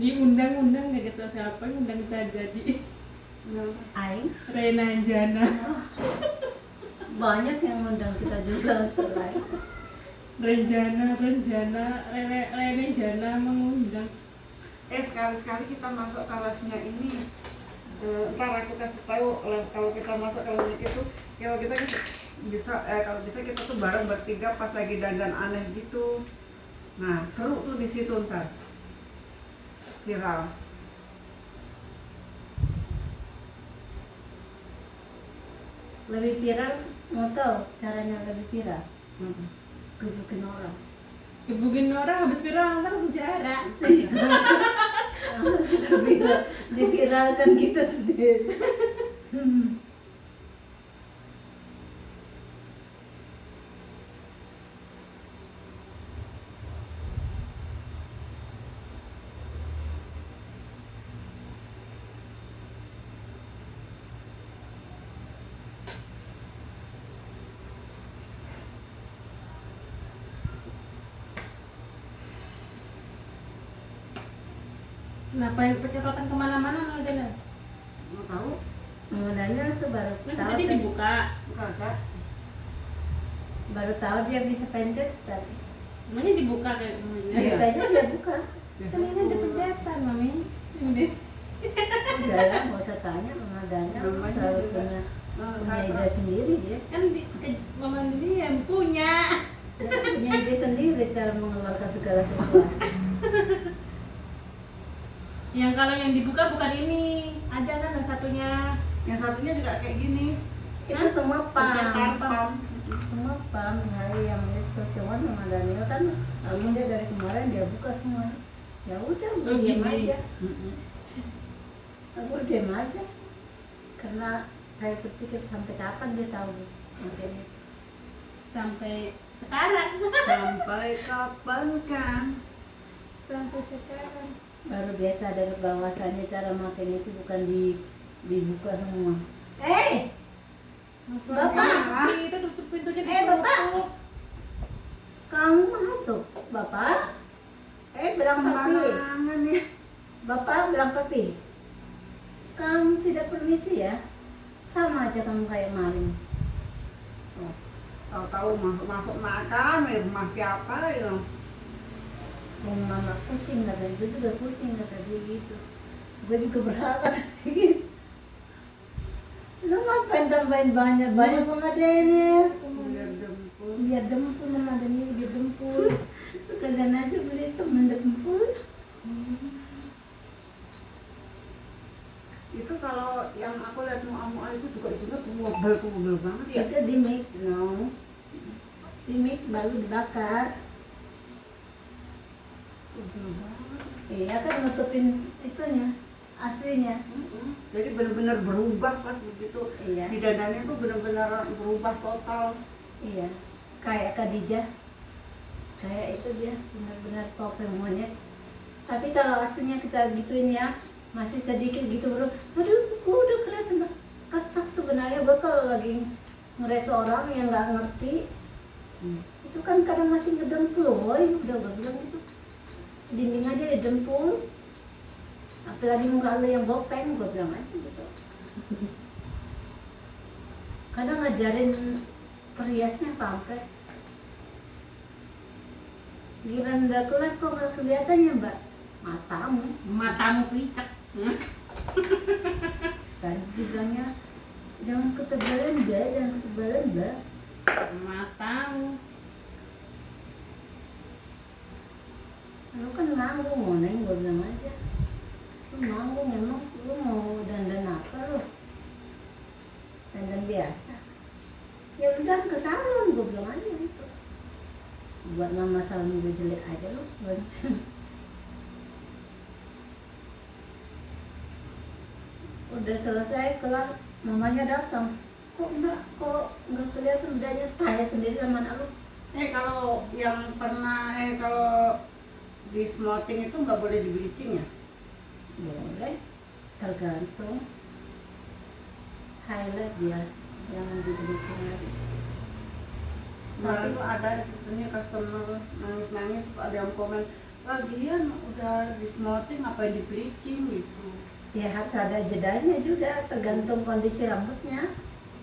Diundang-undang nggak kesel siapa ngundang kita jadi Aing Rena Anjana. banyak yang ngundang kita juga untuk lain. Renjana, Rene Jana mengundang. Sekali-sekali kita masuk ke live-nya ini. Ntar aku kasih tahu kalau kita masuk ke live itu, kalau kita bisa kalau bisa kita tuh bareng bertiga pas lagi dandan aneh gitu. Nah, seru tuh di situ ntar. Viral. Lebih viral, mau tahu caranya lebih viral? Gebukin orang. Gebukin orang habis viral ntar penjara. Kita viral, diviralkan kita sendiri. Ngapain percepatan kemana-mana Dana? Mau tahu? Mengenalnya tuh baru Kan tahu tadi kan. dibuka. Kagak. Baru tahu dia bisa pencet tadi. Namanya dibuka kayak Biasanya dia buka. Kan ini ada pencetan mami. Ini. Udah lah, nggak usah tanya mengadanya Namanya selalu juga. punya ide sendiri dia. Kan mama sendiri yang punya. Dia punya ide sendiri cara mengeluarkan segala sesuatu. Yang kalau yang dibuka bukan ini, ada kan yang satunya. Yang satunya juga kayak gini. Itu semua Pencetan pam. pam. Semua pam hari yang itu cuman sama Daniel kan namun dia dari kemarin dia buka semua. Ya udah, gue Oh, diam gini. aja. Aku diam aja. Karena saya berpikir sampai kapan dia tahu makanya. Sampai sekarang. Sampai kapan kan? Sampai sekarang baru dia sadar bahwasannya cara makan itu bukan dibuka semua. Bapak! Kita tutup pintunya. Bapak! Kamu masuk, Bapak? Bilang sapi. Sembarangan ya. Bapak bilang sapi. Kamu tidak permisi ya? Sama aja kamu kayak maling. Tahu-tahu masuk makan, rumah siapa ya? Rumah anak kucing kata itu juga kucing kata dia gitu. Gue juga berhak kata dia gitu. Lu ngapain tambahin banyak pemadainya? Biar dempul. Biar dempul memadainya biar dempul. Sekalian aja beli semen dempul. Itu kalau yang aku lihat mua itu juga itunya tebel banget ya. Itu di mic, no. Di mic baru dibakar. Tebel banget. Iya kan nutupin itunya, aslinya. Jadi benar-benar berubah pas begitu. Iya. Di dadanya tuh benar-benar berubah total. Iya. Kayak Khadijah. Kayak itu dia, benar-benar topeng monyet. Tapi kalau aslinya kita gituin ya, masih sedikit gitu bro. Aduh, gua udah kelihatan kesak sebenarnya buat kalau lagi ngeres orang yang nggak ngerti. Itu kan kadang masih ngedempul, woy. Udah gua bilang itu. Dinding aja didempul. Apalagi muka lu yang bopeng, gua bilang aja gitu. Kadang ngajarin perhiasnya pamflet. Giliran udah kelar kok nggak kelihatannya mbak, matamu Picek. tadi dibilangnya jangan ketebalan mbak. Matamu. Lu kan manggung mau neng, gue bilang aja lu manggung emang lu mau dandan apa lu? Dandan biasa ya udah ke salon, gue bilang aja gitu. Buat nama salon gue jelek aja lu. Udah selesai kelar mamanya datang, kok nggak kelihatan bedanya, tanya sendiri sama anak lu. Kalau yang pernah kalau di smoothing itu nggak boleh di bleaching ya? Boleh, tergantung highlight dia yang diberikan lagi. Kemarin tuh ada ceritanya customer nangis-nangis, ada yang komen Lagian udah di smoothing ngapain di bleaching gitu. Ya harus ada jedanya juga, tergantung kondisi rambutnya.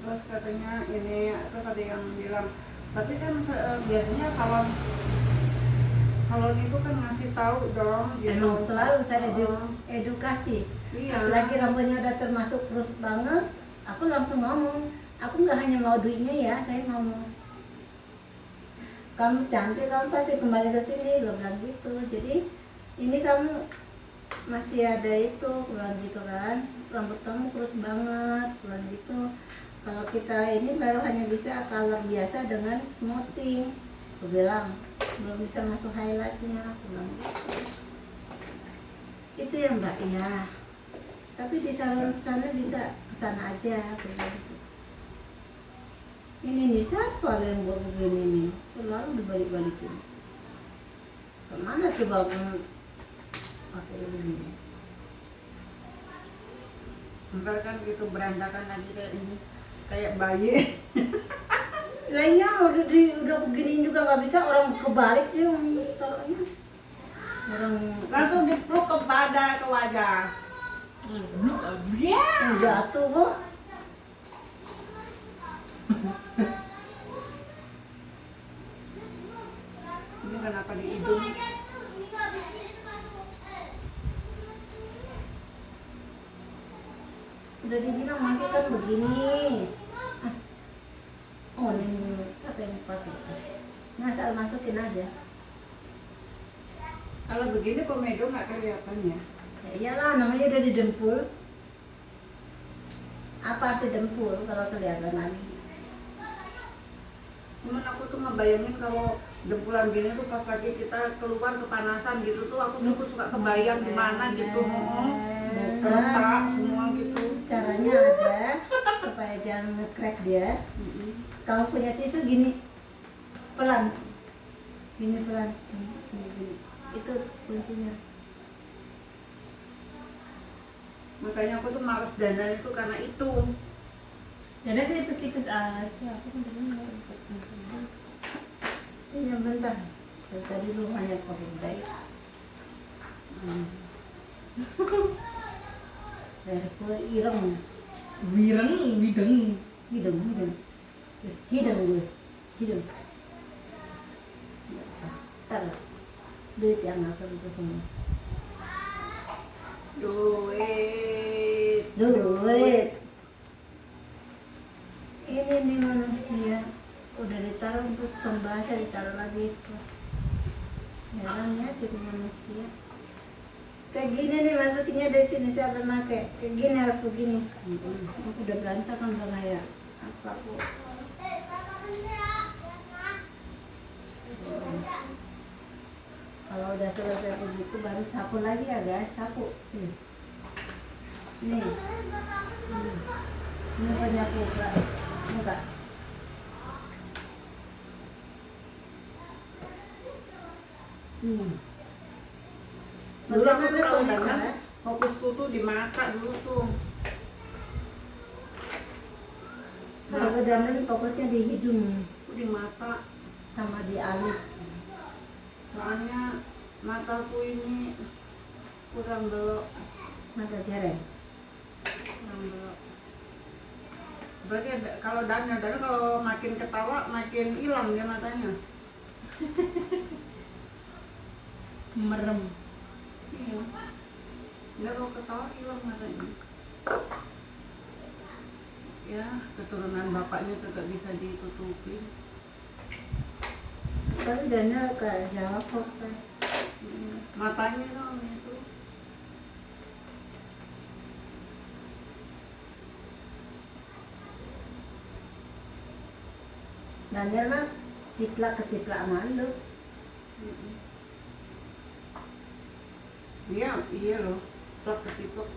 Terus katanya ini, terus ada yang bilang, tapi kan biasanya salon itu kan ngasih tahu dong gitu. Emang selalu saya edukasi. Iya. Apalagi rambutnya udah termasuk kurus banget, aku langsung ngomong, aku nggak hanya mau duitnya ya, saya ngomong, kamu cantik, kamu pasti kembali ke sini, gue bilang gitu. Jadi ini kamu masih ada itu, gue bilang gitu kan, rambut kamu kurus banget, gue bilang gitu. Kalau kita ini baru hanya bisa color biasa dengan smoothing, gue bilang, belum bisa masuk highlightnya, gue bilang gitu. Itu ya mbak ya, tapi di salon sana bisa kesana aja, gue bilang gitu. Ini nih siapa yang buat begini nih, selalu dibalik-balikin. Kemana coba aku pakai begini? Ntar kan gitu berantakan lagi kayak ini, kayak bayi. Lainnya udah begini juga nggak bisa, orang kebalik dia taruhnya. Orang Langsung dipeluk ke badan, ke wajah. jatuh kok. Ini kenapa di hidung? Udah dibilang masih kan begini. Ah. Oh ini siapa yang pakai? Nah asal masukin aja. Kalau begini komedo nggak kelihatan ya. Ya iyalah, namanya udah didempul. Apa arti dempul kalau kelihatan lagi? Cuman aku tuh ngebayangin kalau dempulan gini tuh pas lagi kita keluar kepanasan gitu tuh aku tuh suka kebayang gimana gitu. Retak semua gitu. Caranya ada supaya jangan nge-crack dia. Kamu punya tisu gini, pelan, gini pelan, gini. Itu kuncinya. Makanya aku tuh males dandan itu karena itu. Jadi tipis-tipis aja. Aku kan tadi mau ikut. Ini bentar. Dari tadi lu hanya pakai baik. Dari kulit ireng, Wireng, wideng. hidung. Terus hidung gue, hidung. Tar, duit yang apa itu semua. Duit. Ini nih manusia udah ditaruh terus pembahasan ditaruh lagi setelah. Jarang ya jadi manusia. Kayak gini nih masukinnya dari sini siapa pakai? Kayak gini harus begini. Aku udah berantakan udah kayak apa aku. Kalau udah selesai begitu baru sapu lagi ya guys, sapu. Nih. Ini penyapu muka. Dulu aku tuh Bagaimana kalau kalau dandan bisa? fokusku tuh di mata dulu tuh. Kalau ke dandan fokusnya di hidung Di mata. sama di alis. Soalnya mataku ini kurang belok. Mata jereng. Kurang belok. Berarti kalau dandan kalau makin ketawa makin hilang dia matanya. Merem. Iya. Enggak kalau ketawa hilang matanya. Ya, keturunan bapaknya tetap bisa ditutupin. Tapi dana kayak jawab kok kan. Matanya dong itu. Daniel mah tiplak ketiplak malu. Iya loh, plak ketiplak.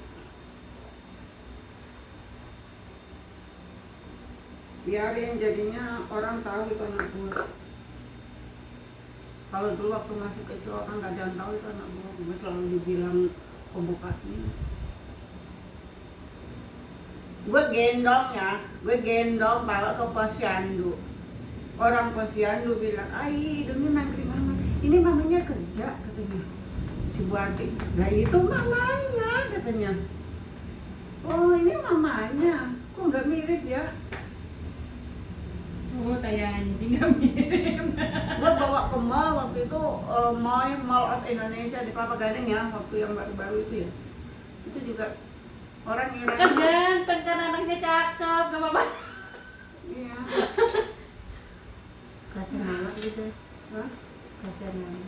Biarin jadinya orang tahu itu anak gue. Kalau dulu waktu masih kecil orang nggak ada yang tahu itu anak gue selalu dibilang pembukanya. Gue gendong bawa ke posyandu. Orang posyandu bilang, "Ai, demi nangkring aman. Ini mamanya kerja," katanya. si Buati. Nah itu mamanya katanya. Oh ini mamanya, kok nggak mirip ya? Oh, kayak anjing nggak mirip. Gua bawa ke mall waktu itu, Mall of Indonesia di Kelapa Gading ya, waktu yang baru-baru itu ya. Itu juga orang ngira. Kan ganteng kan anaknya cakep, nggak apa-apa. Iya. Kasihan banget gitu. Hah? Kasihan banget.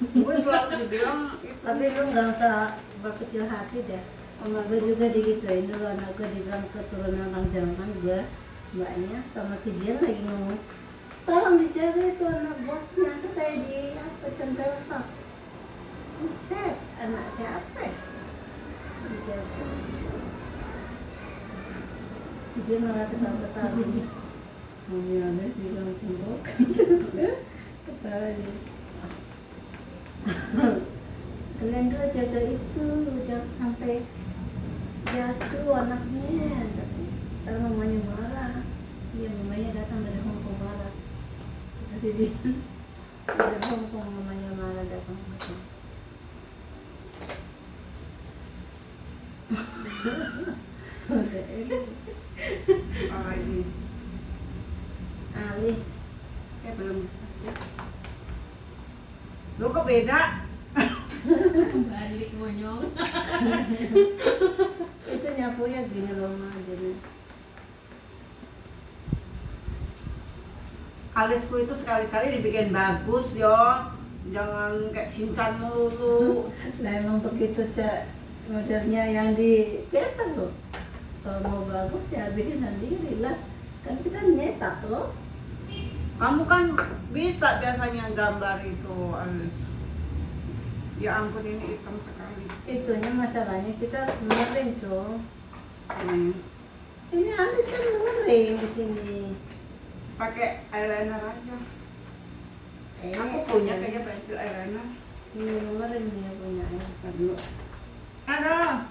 Gue selalu dibilang itu. Tapi lu nggak usah berkecil hati deh. Gue juga digituin dulu, anak gue dibilang keturunan orang Jerman, gue mbaknya sama si Jian lagi ngomong, tolong dijaga itu anak bosnya, katanya di apa Central Park. Buset, anak siapa ya? Dijaga. Si Jian malah ketawa-ketawa. Mami ada sih bilang pundok. Ketawa dia. Kalian dulu jaga itu, jangan sampai jatuh anaknya. Kalau mamanya marah, iya mamanya datang dari Hongkong marah. Masih dia dari Hongkong mamanya marah datang ke Apa lagi? Alis. Belum bisa. Lu kok beda? Balik monyong. Itu nyapunya gini loh mah jadi. Alisku itu sekali-sekali dibikin bagus yo, jangan kayak Shinchan mulu. Lah emang begitu cak modelnya yang dicetak loh. Kalau mau bagus ya bikin sendiri lah. Kan kita nyetak loh. Kamu kan bisa biasanya gambar itu alis. Ya ampun ini hitam sekali. Itunya masalahnya kita mengering tuh. Ini alis kan mengering di sini. Pakai eyeliner aja. Aku punya kayaknya pensil eyeliner. Ini mengering dia punya eyeliner. Ada.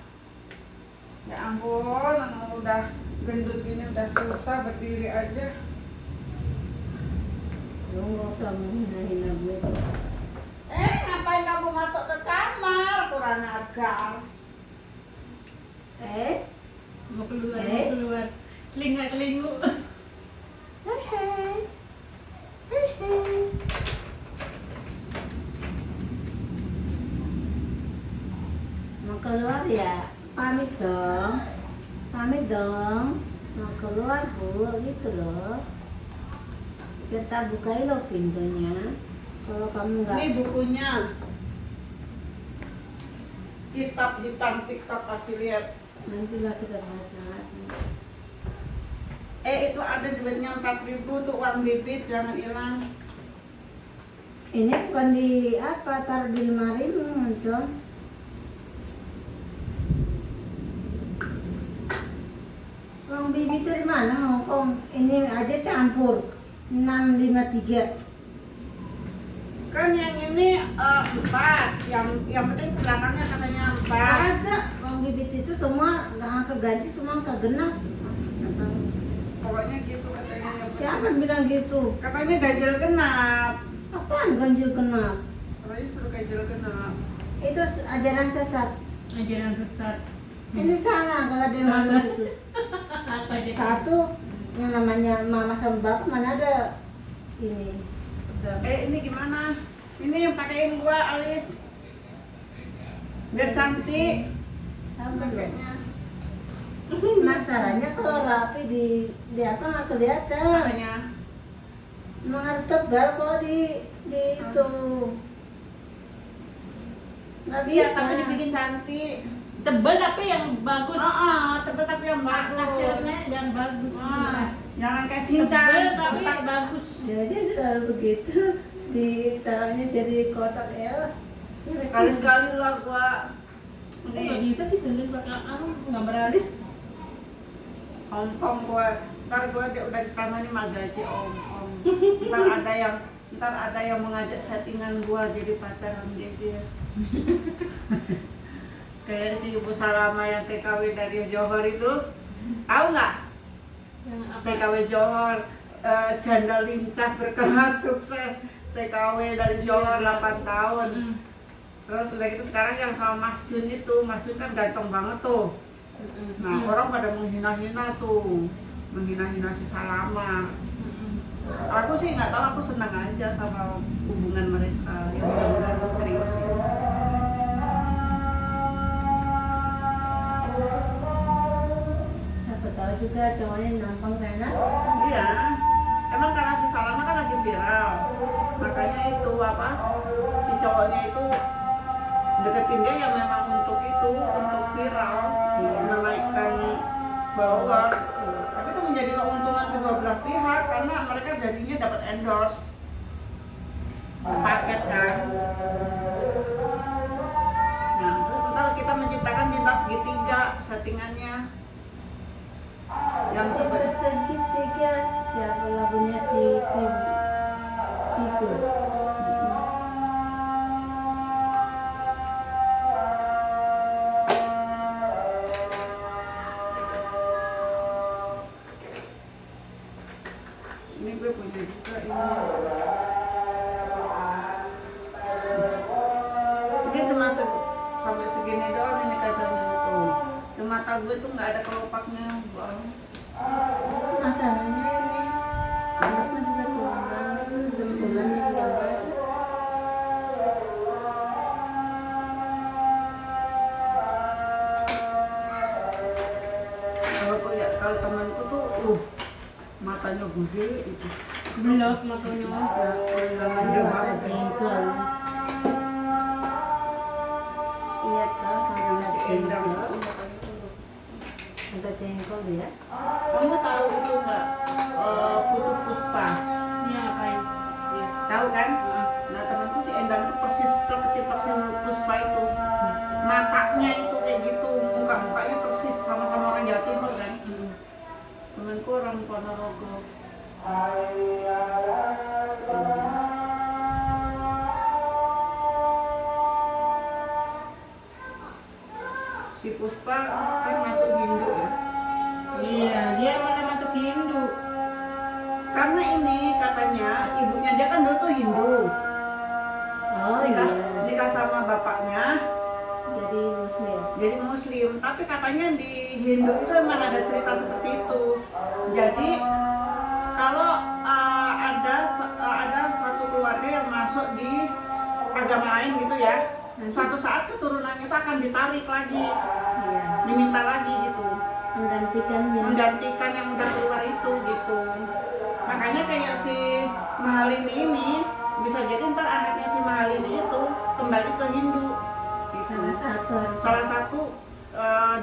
Ya ampun, udah gendut gini udah susah berdiri aja. Lu nggak usah menghina-hina gue. Ngapain kamu masuk ke kamar? Kurang ajar. Mau keluar. Telinga-telingu. Hei. Mau keluar ya? Pamit dong. Mau keluar bu, gitu loh. Kita bukain loh pintunya. Kalau kamu nggak. Ini bukunya. Kitab hitam TikTok kasih lihat. Nantilah kita baca lagi. Itu ada duitnya 4.000 tuh uang bibit, jangan hilang. Ini bukan di apa, taruh di lemari muncul. Uang bibit dari mana Hongkong? Ini aja campur 653. Kan yang ini 4, yang penting belakangnya katanya 4. Ada uang bibit itu semua nggak keganti, semua kegenap. Pokoknya gitu katanya. Siapa bilang gitu? Katanya ganjil genap. Apaan ganjil genap? Katanya suruh ganjil genap. Itu ajaran sesat. Ajaran sesat. Ini salah, kalau ada yang masuk itu. Apa dia? Satu yang namanya mama sama bapak mana ada ini. Ini gimana? Ini yang pakein gua alis. Biar cantik. Sama loh. Pakainya. Masalahnya kalau rapi di apa nggak kelihatan. Makanya. Emang harus tebal kalau di itu. Nggak Iya, bisa. tapi dibikin cantik. Tebal tapi yang bagus. Tebel tapi yang bagus. Hasilnya yang bagus. Jangan kayak Tebal Shinchan. tapi Kotak. bagus. Jadi selalu begitu ditaruhnya jadi kotak ya. Sekali-sekali lah gua. Aku nggak bisa sih tulis pakai gambar alis. Om gua. Ntar gua udah ditamani magaji om. Ntar ada yang mengajak settingan gua jadi pacar om dia. Kayak si Ibu Salama yang TKW dari Johor itu. Tahu nggak? Yang apa? TKW Johor, janda lincah berkelas sukses. TKW dari Johor 8 tahun. Terus udah gitu sekarang yang sama Mas Jun itu, Mas Jun kan ganteng banget tuh. Nah orang pada menghina-hina tuh, menghina-hina si Salama. Aku sih nggak tahu, aku senang aja sama hubungan mereka. Ya mudah-mudahan serius ya. Siapa tahu juga cowoknya nampang sana. Iya, emang karena si Salama kan lagi viral, makanya itu apa, si cowoknya itu deketin dia ya memang untuk itu, untuk viral, menaikkan follower. Tapi itu menjadi keuntungan kedua belah pihak karena mereka jadinya dapat endorse sepaket kan. Nah, terus ntar kita menciptakan cinta segitiga settingannya yang sebenarnya. Segitiga siapa lagunya si Tito. Ini gue punya juga ini. Ini cuma sampai segini doang ini kacanya tuh. Di mata gue tuh nggak ada kelopaknya, bang. Masalahnya ini harusnya juga turun gembulannya juga banyak. Kalau temanku tuh, matanya gede itu. Belok makanya. Namanya mata jengkol. Iya tahu kalau mata jengkol. Mata jengkol dia. Kamu tahu itu nggak? Putu Puspa. Iya ngapain? Iya. Tahu kan? Nah temanku si Endang tuh persis ketipak si Puspa itu. Matanya itu kayak gitu, mukanya persis sama-sama orang Jawa Timur kan. Temanku orang Ponorogo. Si Puspa kan masuk Hindu ya. Iya, dia mana masuk Hindu. Karena ini katanya ibunya dia kan dulu tuh Hindu. Oh iya. Nikah sama bapaknya Jadi muslim. jadi Muslim. Tapi katanya di Hindu itu emang ada cerita seperti itu. Jadi kalau ada satu keluarga yang masuk di agama lain gitu ya, suatu saat keturunannya itu akan ditarik lagi, Iya. diminta lagi gitu, Menggantikan yang udah keluar itu gitu. Makanya kayak si Mahalini ini bisa jadi ntar anaknya si Mahalini itu kembali ke Hindu gitu. Salah satu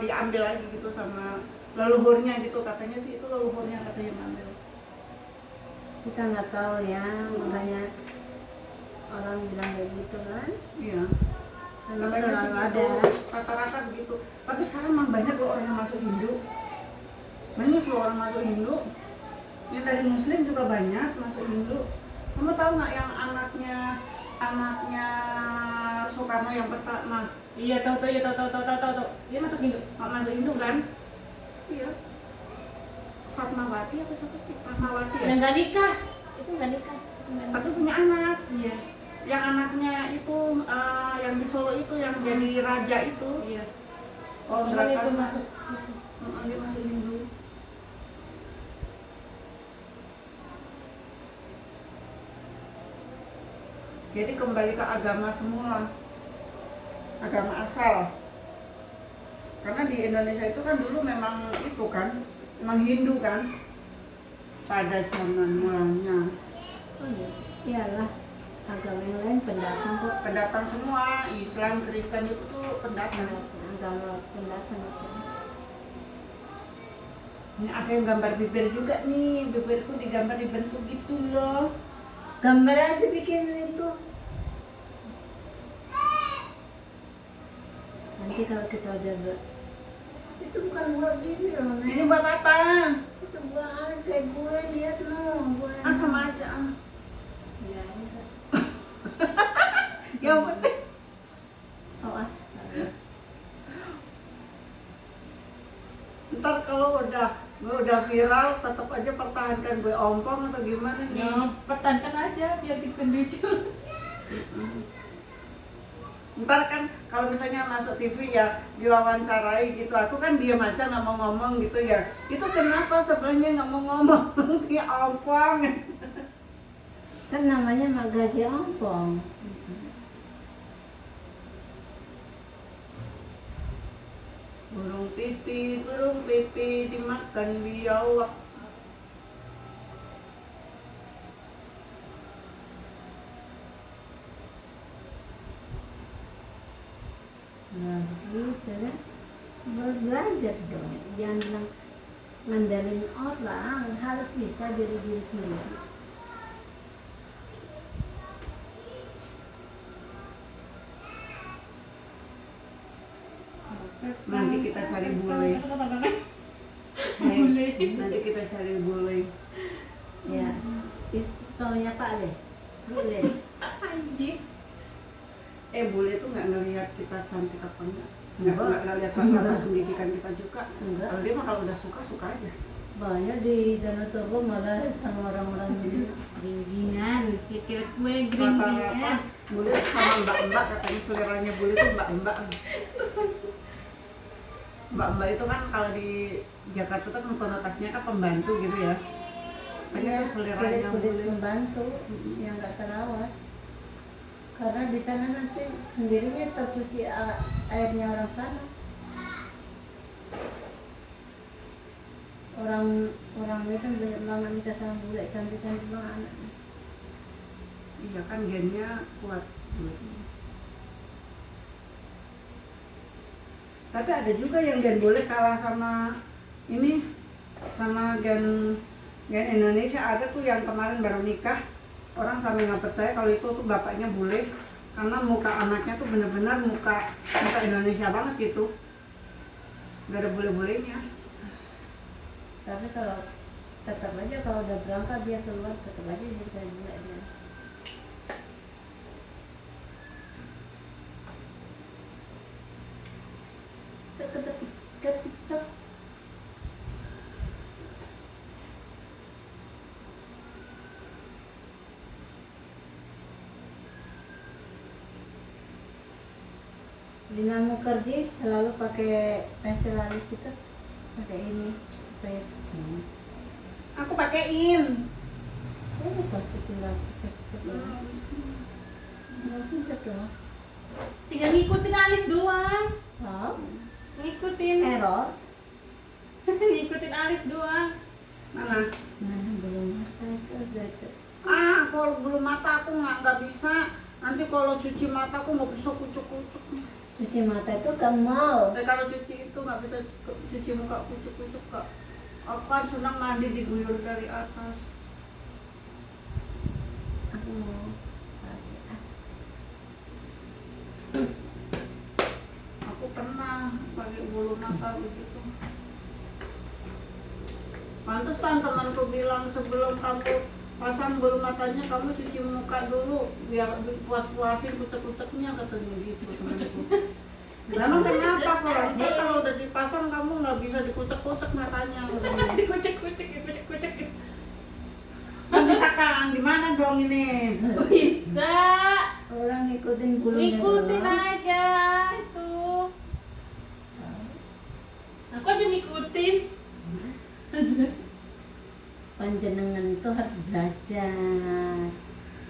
diambil lagi gitu sama leluhurnya gitu, katanya sih itu leluhurnya katanya yang ambil. Kita nggak tahu ya, makanya orang bilang kayak gitu kan. Iya. Kan Katanya sih selalu gitu, ada. rata-rata begitu. Tapi sekarang mah banyak loh orang yang masuk Hindu. Banyak loh orang masuk Hindu. Yang dari Muslim juga banyak masuk Hindu. Kamu tahu nggak yang anaknya Soekarno yang pertama? Iya, tahu. Dia masuk Hindu. Masuk Hindu kan? Iya. Fatmawati apa siapa sih? Fatmawati ya? Yang nggak nikah. Itu nggak nikah. Tapi punya anak. Iya. Yang anaknya itu yang di Solo itu yang jadi raja itu. Iya. Oh, Makanya itu Karna. masuk. Dia masuk Hindu. Jadi kembali ke agama semula, agama asal. Karena di Indonesia itu kan dulu memang itu kan, memang Hindu kan, pada zaman mulanya. Oh iya. Iyalah, agama yang lain pendatang kok. Pendatang semua, Islam, Kristen itu tuh pendatang. Agama pendatang itu. Ini ada yang gambar bibir juga nih, bibirku digambar dibentuk gitu loh. Gambar aja bikin itu. Nanti kalau kita udah itu bukan buat gini loh, Nek. Ini buat apa? Itu buat alis kayak gue, lihat loh. Ah sama aja. Ya, enggak. Yang penting Oh, ntar kalau udah viral tetap aja pertahankan gue ompong atau gimana nih? Ya, pertahankan aja biar bikin lucu. Ntar kan kalau misalnya masuk TV ya diwawancarai gitu, aku kan diam aja nggak mau ngomong gitu ya. Itu kenapa sebenarnya nggak mau ngomong? Ya ompong. Kan namanya mak gaji ompong. Burung pipi dimakan biawak. Nah gitu ya, belajar dong, jangan bilang ngandelin orang, harus bisa diri sendiri. Nanti kita cari bule. Bule. Nanti kita cari bule. Ya, suaminya Pak deh, boleh. Anjir. Bule itu nggak ngelihat kita cantik apa enggak. Enggak. Nggak lihat Enggak. apa pendidikan kita juga. Enggak. Kalau dia mah kalau udah suka aja. Banyak di Danau Toba malah sama orang-orang ini. Gringgingan, kira kue Rata-rata gringgingan. bule sama mbak-mbak, katanya seleranya bule itu mbak-mbak. Mbak-mbak itu kan kalau di Jakarta kan konotasinya kan pembantu gitu ya. Kayaknya itu seleranya kulit bule. pembantu yang nggak terawat. Karena di sana nanti sendirinya tercuci airnya orang sana. Orang itu banyak banget nikah sama bule, cantik-cantik banget anaknya. Iya kan gennya kuat. Tapi ada juga yang gen boleh kalah sama ini, sama gen Indonesia. Ada tuh yang kemarin baru nikah, orang sampai nggak percaya kalau itu tuh bapaknya bule, karena muka anaknya tuh bener-bener muka Indonesia banget gitu, nggak ada bule-bulenya. Tapi kalau tetap aja kalau udah berangkat dia keluar tetap aja jadi kayak bule dia. Ketik. Dinamo kerja selalu pakai pensil alis itu, pakai ini supaya Aku pakein. pakai tinggal sisir doang. Tinggal sisir doang. Tinggal ngikutin alis doang. Wow, Ngikutin. error. Ngikutin alis doang. Mana? Mana belum mata itu. Kalau belum mata aku nggak bisa. Nanti kalau cuci mata aku nggak bisa kucuk-kucuk. Cuci mata itu kamu mau. Kalau cuci itu nggak bisa cuci muka kucuk-kucuk kak. Aku kan senang mandi diguyur dari atas. Aku mau pakai. Aku pernah pakai bulu mata begitu. Pantesan temanku bilang sebelum kamu pasang bulu matanya kamu cuci muka dulu biar puas-puasin kucek-kuceknya, katanya gitu temanku. Memang kenapa kalau udah dipasang kamu nggak bisa dikucek-kucek matanya? Dikucek-kucek. Nggak bisa kan? Gimana dong ini? Bisa. Orang ngikutin bulunya Ikutin doang. aja itu. Aku aja ngikutin. Panjenengan itu harus belajar.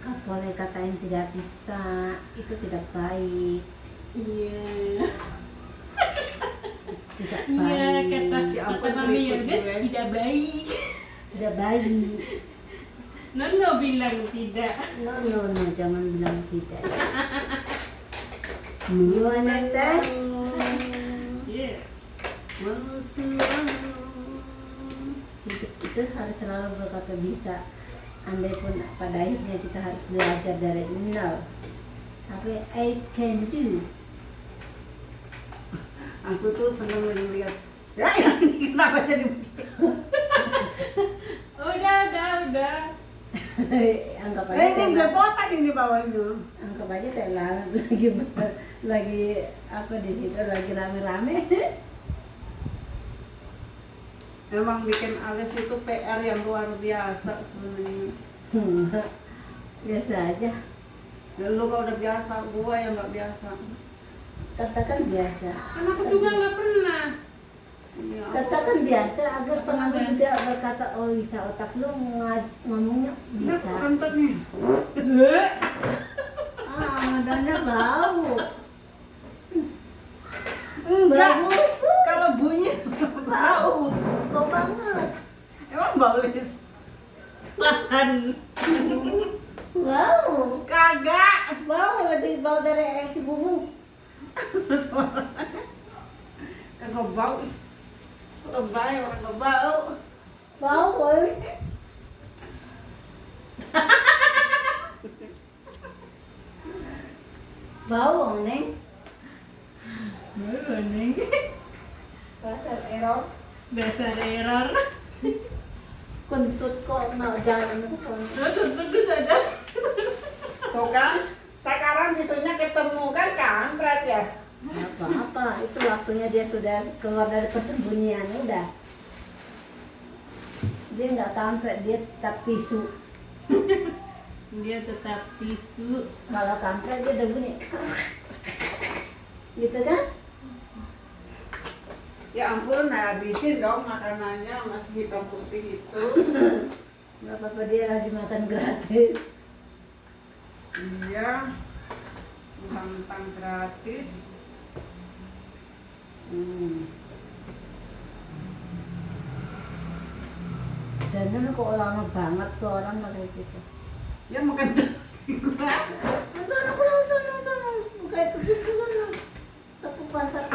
Gak boleh katain tidak bisa, itu tidak baik. Iya. Tidak Iya, baik. kata Ya kata ampun, Mami ikut Yoga gue. tidak baik. Tidak baik. Nono bilang tidak. No, jangan bilang tidak. You understand? Iya. Hidup itu harus selalu berkata bisa. Andai pun pada akhirnya kita harus belajar dari nol. Tapi I can do. Aku tuh seneng lagi lihat. Ya, ini kenapa jadi? Udah. Anggap aja Ini kayak belepotan ini bawahnya. anggap aja kayak lagi apa di situ lagi rame-rame. Emang bikin alis itu PR yang luar biasa sebenarnya. Enggak, biasa aja. Ya lu kalau udah biasa, gua yang nggak biasa. Katakan biasa. Kan aku juga nggak pernah. Iya, Katakan biasa agar pengambil juga berkata, oh bisa otak lu ngomongnya Nah, bisa. kentut nih. Madanya bau. Enggak. Bau busuk. Kalau bunyi Bau. Bau banget. emang bau lis. Tahan. Bau. Kagak. Bau lebih bau dari si bubuk. Kagak bau. Lebay orang nggak bau. Bau boy. Bau neng. Baru Neng. Dasar error. Dasar error. Kentut kok nggak jalan ke sana. Tentu saja. Tuh kan, sekarang isunya ketemu kan kampret ya. Apa-apa, itu waktunya dia sudah keluar dari persembunyian, udah. Dia nggak kampret, dia tetap tisu. Dia tetap tisu. Kalau kampret dia udah bunyi. Gitu kan? Ya ampun, habisin dong makanannya masih hitam putih itu. Nggak apa-apa, dia lagi makan gratis. Iya, mentang gratis. Dan kan kok lama banget tuh orang kayak gitu. Ya makan tuh. Kayak begitu kan. Aku pasar.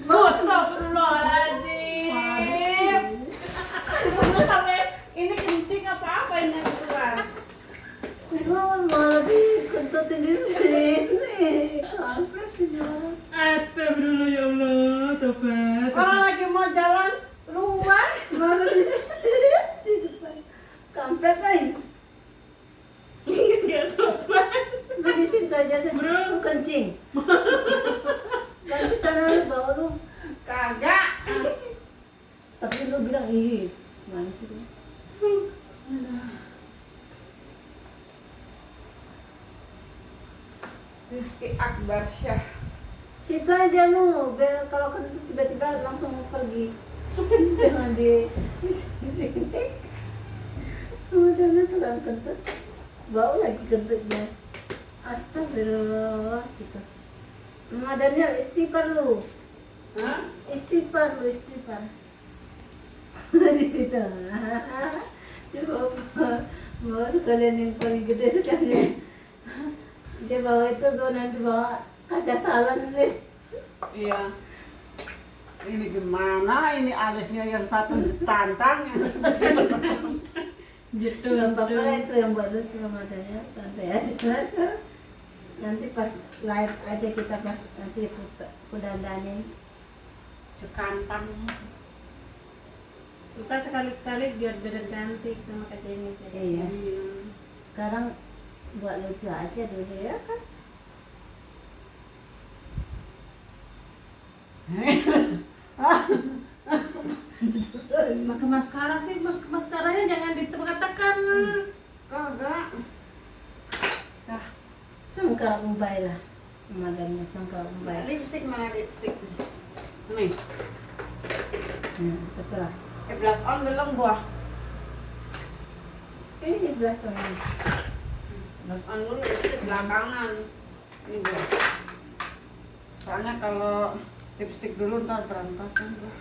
Astagfirullahaladzim. Lu sampai ini kencing apa ini yang keluar? Malah dikentutin di sini. Kampret ini orang. Astagfirullah ya Allah. Tobat. Orang lagi mau jalan luar. Baru di sini. Di depan. Kampret lain. Gak sopan. Lu di situ aja deh. Bro. Lu kencing. Nanti cara lu bawa lu. Kagak. Tapi lu bilang ih. Mana sih lu? Rizky Akbar Syah. Situ aja lu. Biar kalau kentut tiba-tiba langsung pergi. Jangan di sini. Udah tuh kan kentut. Bau lagi kentutnya. Astagfirullah gitu. Mama Daniel istighfar lu. Hah? Istighfar lu, istighfar. Di situ. Dia bawa sekalian yang paling gede sekalian. Dia bawa itu tuh nanti bawa kaca salon lis. Iya. Ini gimana? Ini alisnya yang satu tantang, yang satu Gitu. Gak apa-apa lah, itu yang buat lucu Ramadannya, santai aja. Nanti pas live aja kita pas nanti udah dandanin. sekantang. Suka sekali-sekali biar beda cantik sama Kak Jenny. Iya. Sekarang buat lucu aja dulu ya kan. Pakai maskara sih, maskaranya jangan ditekan. Kagak. Dah. Sengkal umbai lah. Ramadannya sengkal umbai. Lipstick mana lipstick? Nih. Terserah. Blush on belum gua. Ini belasan. Blush on dulu lipstick belakangan. Ini gua. Soalnya kalau lipstick dulu ntar berantakan gua.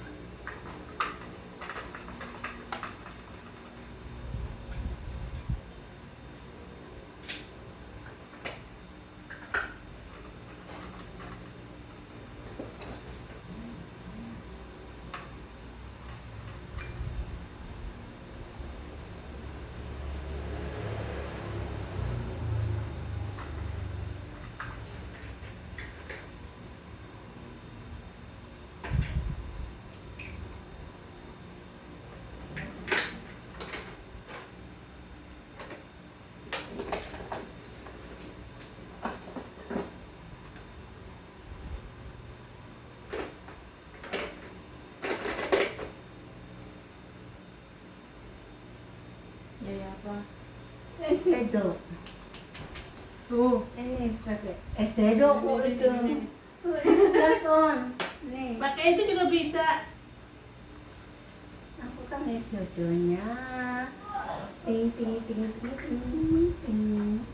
Jadi apa? Shadow. Tuh. Ini pakai eyeshadow kok itu. Ini Gason. Nih, Pakai itu juga bisa. aku kan eyeshadownya. Ping ping ping ping ping ping.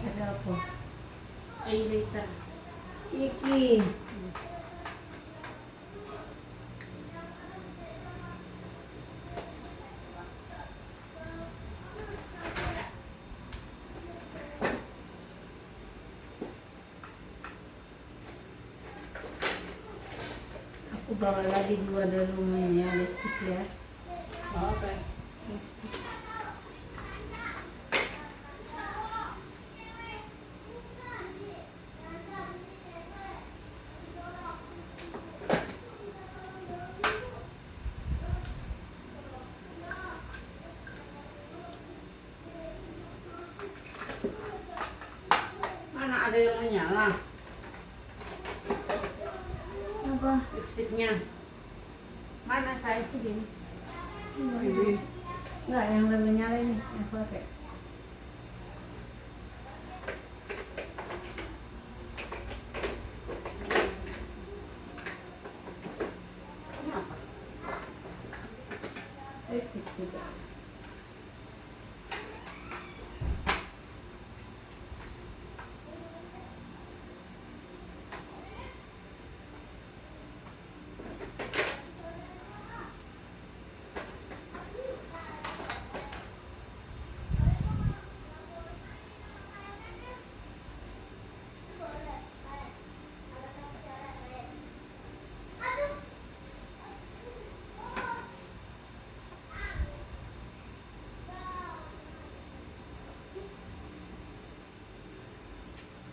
Ada apa? Highlighter. Iki. Aku bawa lagi dua dari rumahnya lipstick ya. Oke. Mana ada yang menyala Apa? lipstiknya? Mana saya? Ini. Ini. Enggak, yang lebih nyala ini yang aku pakai. Kenapa? Lipstick juga.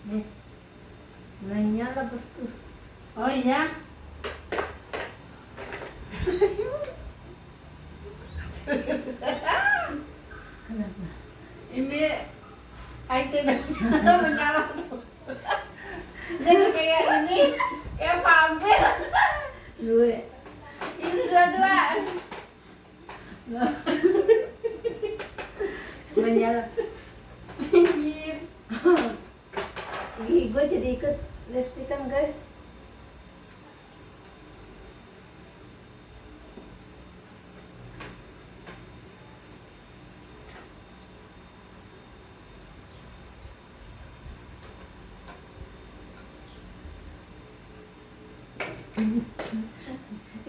Nih, mulai nyala bosku. Oh iya. Kenapa? Ini eyeshadow menyala. Jadi kayak ini, kayak vampir. Gue Ini dua-dua. menyala. Iya. Ih, gue jadi ikut lipstikan guys.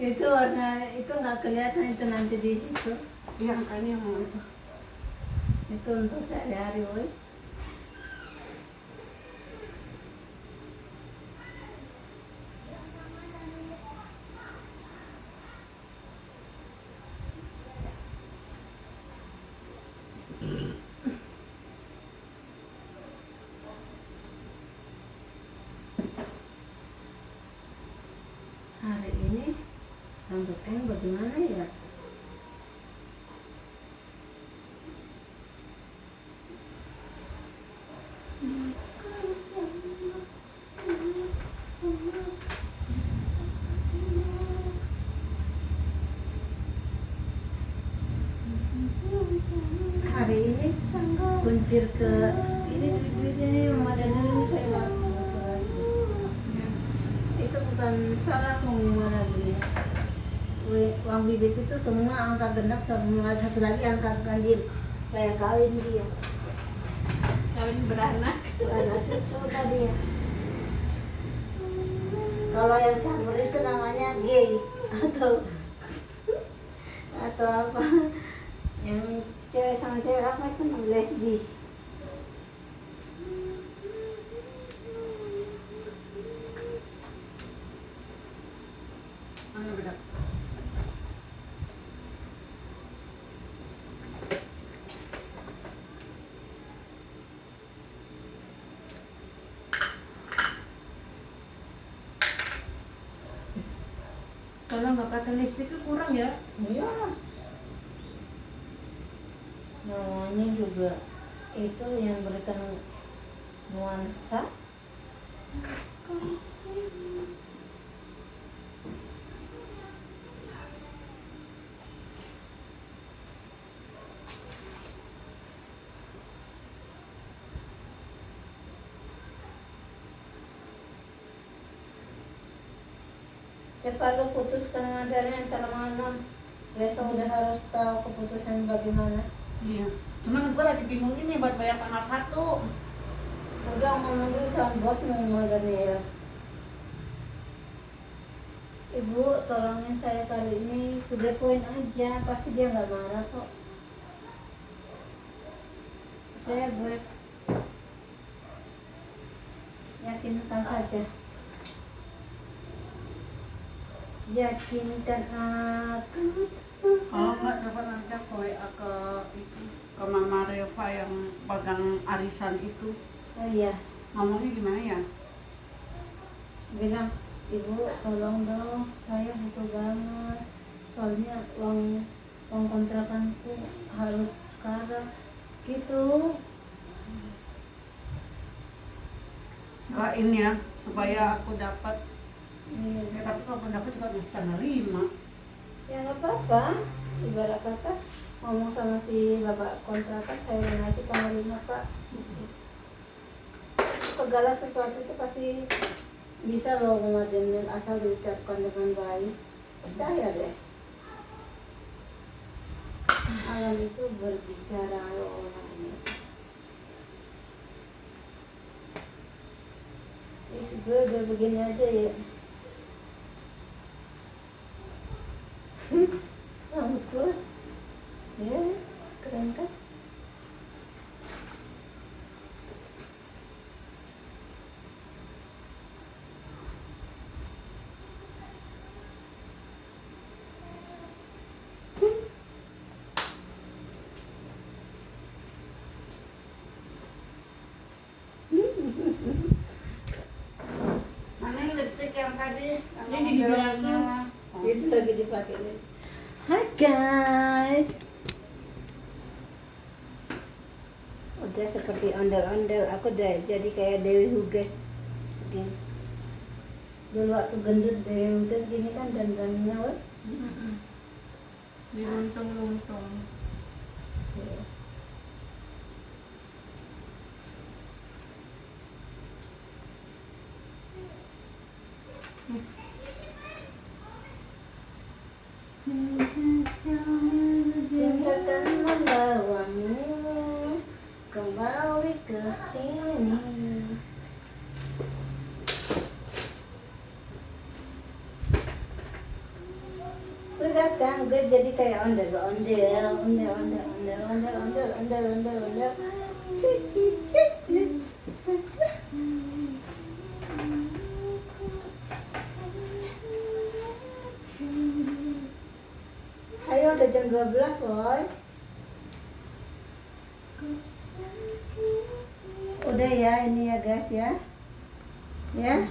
Itu warna itu nggak kelihatan itu nanti di situ. Iya, makanya mau itu. Itu untuk sehari-hari, woy. Hari ini rambut Eng bagaimana ya? Hari ini kuncir ke ini mama dan dulu kayak waktu itu bukan salah mama lagi. Uang bibit itu semua angka genap, semua satu lagi angka ganjil kayak kawin dia. kawin beranak. Anak cucu tadi ya. Kalau yang campur itu namanya gay atau apa? Yang cewek sama cewek apa itu lesbi. Mana beda? Kalau nggak pakai lipstick itu kurang ya. Iya. Namanya juga itu yang berikan nuansa. Cepat lu putuskan materi antara mana. Besok udah harus tahu keputusan bagaimana. Iya. Cuman gue lagi bingung ini buat bayar tanggal 1. Udah ngomong dulu sama bos mau Daniel. Ibu tolongin saya kali ini to the point aja, pasti dia nggak marah kok. Saya buat yakinkan saja. Yakinkan aku. Kalau nggak coba nanti aku WA ke itu ke Mama Reva yang pegang arisan itu. Oh iya, Ngomongnya gimana ya? bilang ibu tolong dong, saya butuh banget. Soalnya uang kontrakanku harus sekarang. Gitu. Doain ya supaya aku dapat. Iya. Ya, tapi kalau aku dapat juga harus tanggal 5. Ya nggak apa-apa. Ibarat kata ngomong sama si bapak kontrakan, saya udah ngasih tanggal 5 pak. Segala sesuatu itu pasti bisa loh Daniel asal diucapkan dengan baik. Percaya deh. Alam itu berbicara loh orangnya. Is gue udah begini aja ya. Rambut gue ya keren kan. Mana yang lipstick yang tadi? Yang di belakang. Itu lagi dipakai deh. Hai guys. Udah seperti ondel-ondel, aku udah jadi kayak Dewi Huges gini. Dulu waktu gendut Dewi Huges gini kan dandannya weh. Diluntung-luntung. Cinta kan membawamu kembali ke sini. Sudah kan gue jadi kayak ondel-ondel. Ayo udah jam 12 boy. Udah ya ini ya guys ya. Ya.